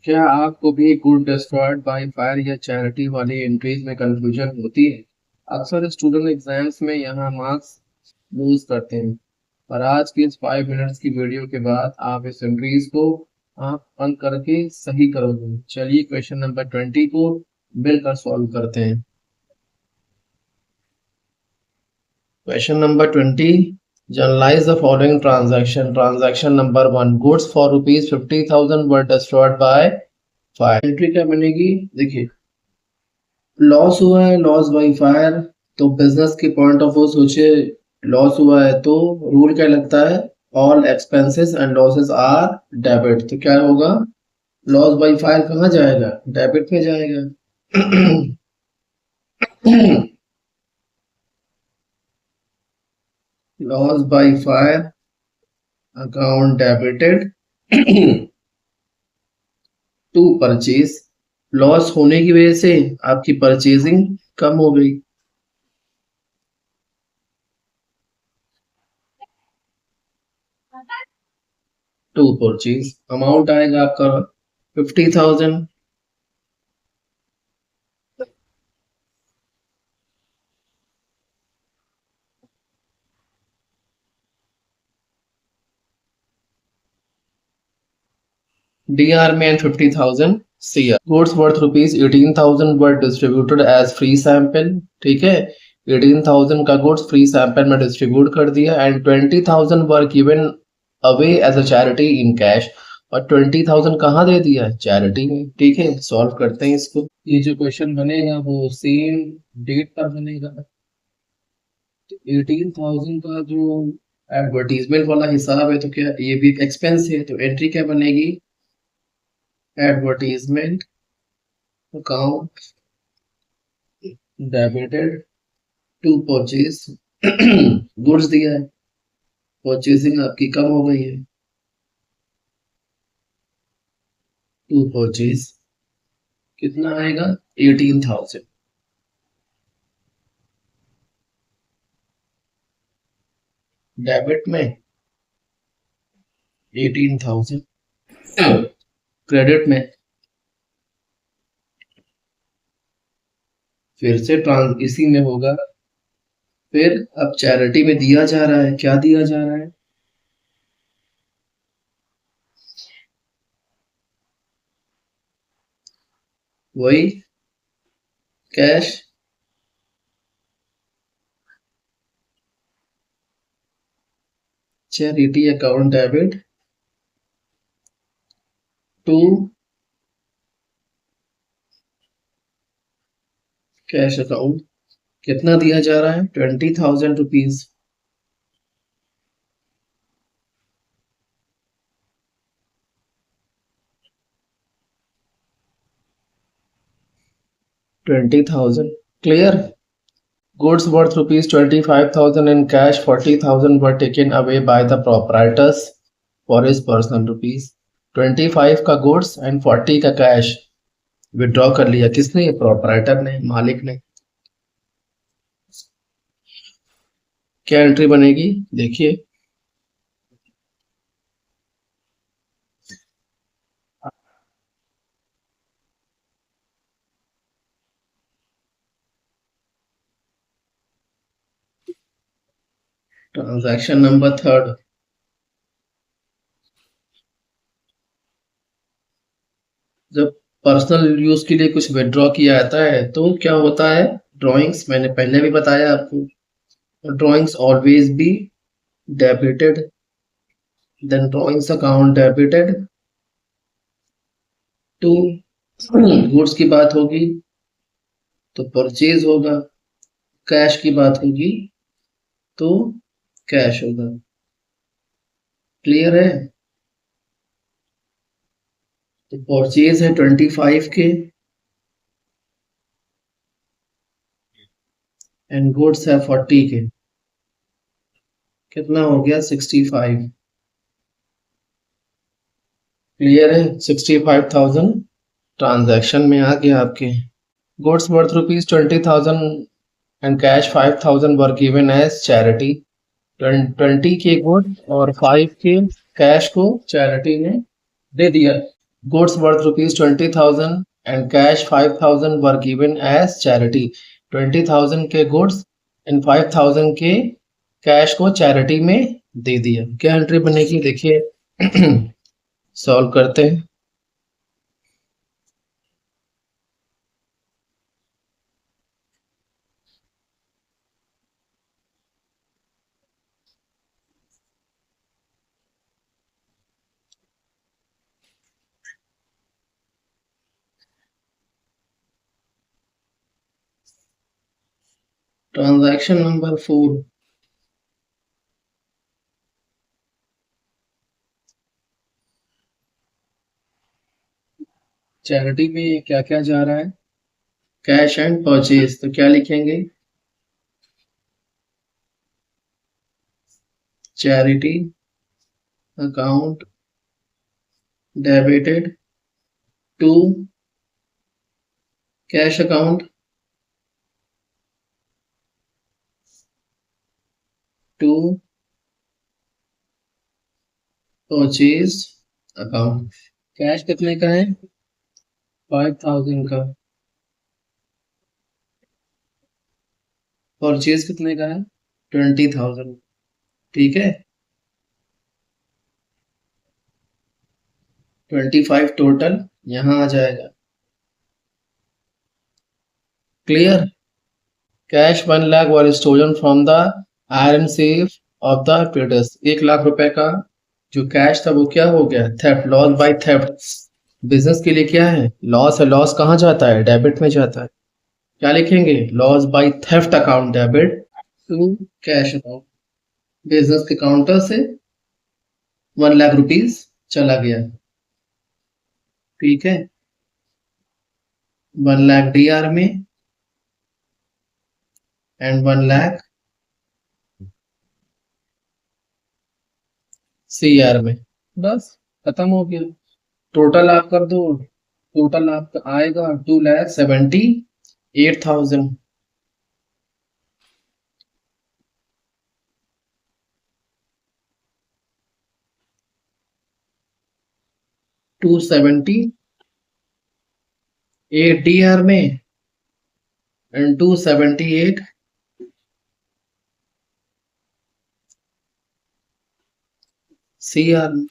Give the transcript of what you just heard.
क्या आपको भी गुड डिस्ट्रॉयड बाय फायर या चैरिटी वाली एंट्रीज में कंफ्यूजन होती है? अक्सर स्टूडेंट एग्जाम्स में यहाँ मार्क्स लूज करते हैं। पर आज की इस 5 मिनट्स की वीडियो के बाद आप इस एंट्रीज को आंख बंद करके सही करोगे। चलिए क्वेश्चन नंबर 20 को मिलकर सॉल्व करते हैं। Question number 20, journalize the following transaction. Transaction number 1, goods for rupees 50,000 were destroyed by fire. Entry क्या बनेगी? देखिए, लॉस हुआ है, लॉस बाई फायर। तो बिजनेस के पॉइंट ऑफ व्यू सोचे, लॉस हुआ है तो रूल क्या लगता है? All expenses and losses are debit. तो क्या होगा? लॉस बाई फायर कहाँ जाएगा? डेबिट में जाएगा। Loss by fire account debited to purchase. Loss होने की वजह से आपकी परचेजिंग कम हो गई। टू परचेज अमाउंट आएगा आपका 50,000। DR में 50,000 CR। Goods worth rupees 18,000 were distributed as free sample. ठीक है, 18,000 का गुड्स फ्री सैंपल में डिस्ट्रीब्यूट कर दिया and 20,000 were given away as a charity in cash. और 20,000 कहाँ दे दिया? चैरिटी में। ठीक है, सॉल्व करते हैं इसको। ये जो क्वेश्चन बनेगा वो सेम डेट पर बनेगा। 18,000 का जो एडवर्टीजमेंट वाला हिसाब है तो क्या ये भी एक एक्सपेंस है? तो एंट्री क्या बनेगी? Advertisement account debited to purchase. Goods दिया है, परचेजिंग आपकी कम हो गई है। टू परचेज कितना आएगा? 18,000। डेबिट में 18,000, क्रेडिट में फिर से इसी में होगा। फिर अब चैरिटी में दिया जा रहा है, क्या दिया जा रहा है? वही cash. Charity account debit to cash account. कितना दिया जा रहा है? 20,000 rupees. Clear? Goods worth rupees 25,000 in cash, 40,000 were taken away by the proprietors for his personal rupees। 25 का गुड्स एंड 40 का कैश विड्रॉ कर लिया। किसने? ये प्रोपराइटर ने, मालिक ने। क्या एंट्री बनेगी? देखिए, ट्रांजैक्शन नंबर 3। जब पर्सनल यूज के लिए कुछ विड्रॉ किया जाता है तो क्या होता है? ड्रॉइंग्स, मैंने पहले भी बताया आपको, drawings always be debited. Then drawings account debited to goods की बात होगी तो परचेज होगा, कैश की बात होगी तो कैश होगा। क्लियर है? तो परचेज है 25 के एंड गुड्स है 40 के। कितना हो गया? 65। क्लियर है? 65,000 ट्रांजैक्शन में आ गया आपके। Goods worth rupees 20,000 and cash 5,000 were given as charity. 20 के गुड और 5 के कैश को चैरिटी ने दे दिया। Goods worth rupees 20,000 and cash 5,000 were given as charity. 20,000 के goods and 5,000 के कैश को चैरिटी में दे दिया. क्या एंट्री बनेगी देखिए. सॉल्व करते हैं. Transaction number 4. चैरिटी में क्या क्या जा रहा है? Cash and purchase. तो क्या लिखेंगे? Charity account debited to cash account to purchase account. Cash कितने का है? 5,000 का. परचेज कितने का है? 20,000. ठीक है. 25 टोटल यहां आ जाएगा. Clear? Cash 1 lakh were stolen from the iron safe of the traders. 1 lakh रुपए का जो कैश था वो क्या हो गया? Theft. Loss by theft. Business के लिए क्या है? लॉस है. लॉस कहाँ जाता है? डेबिट में जाता है. क्या लिखेंगे? Loss by theft account debit to cash account. Business के काउंटर से 1 लाख रुपीस चला गया. ठीक है. 1 लाख डीआर में एंड 1 लाख सीआर में. बस खत्म हो गया. टोटल आप कर दो. टोटल आपका आएगा 2,78,000. 278 डीआर में एंड 278 सीआर में.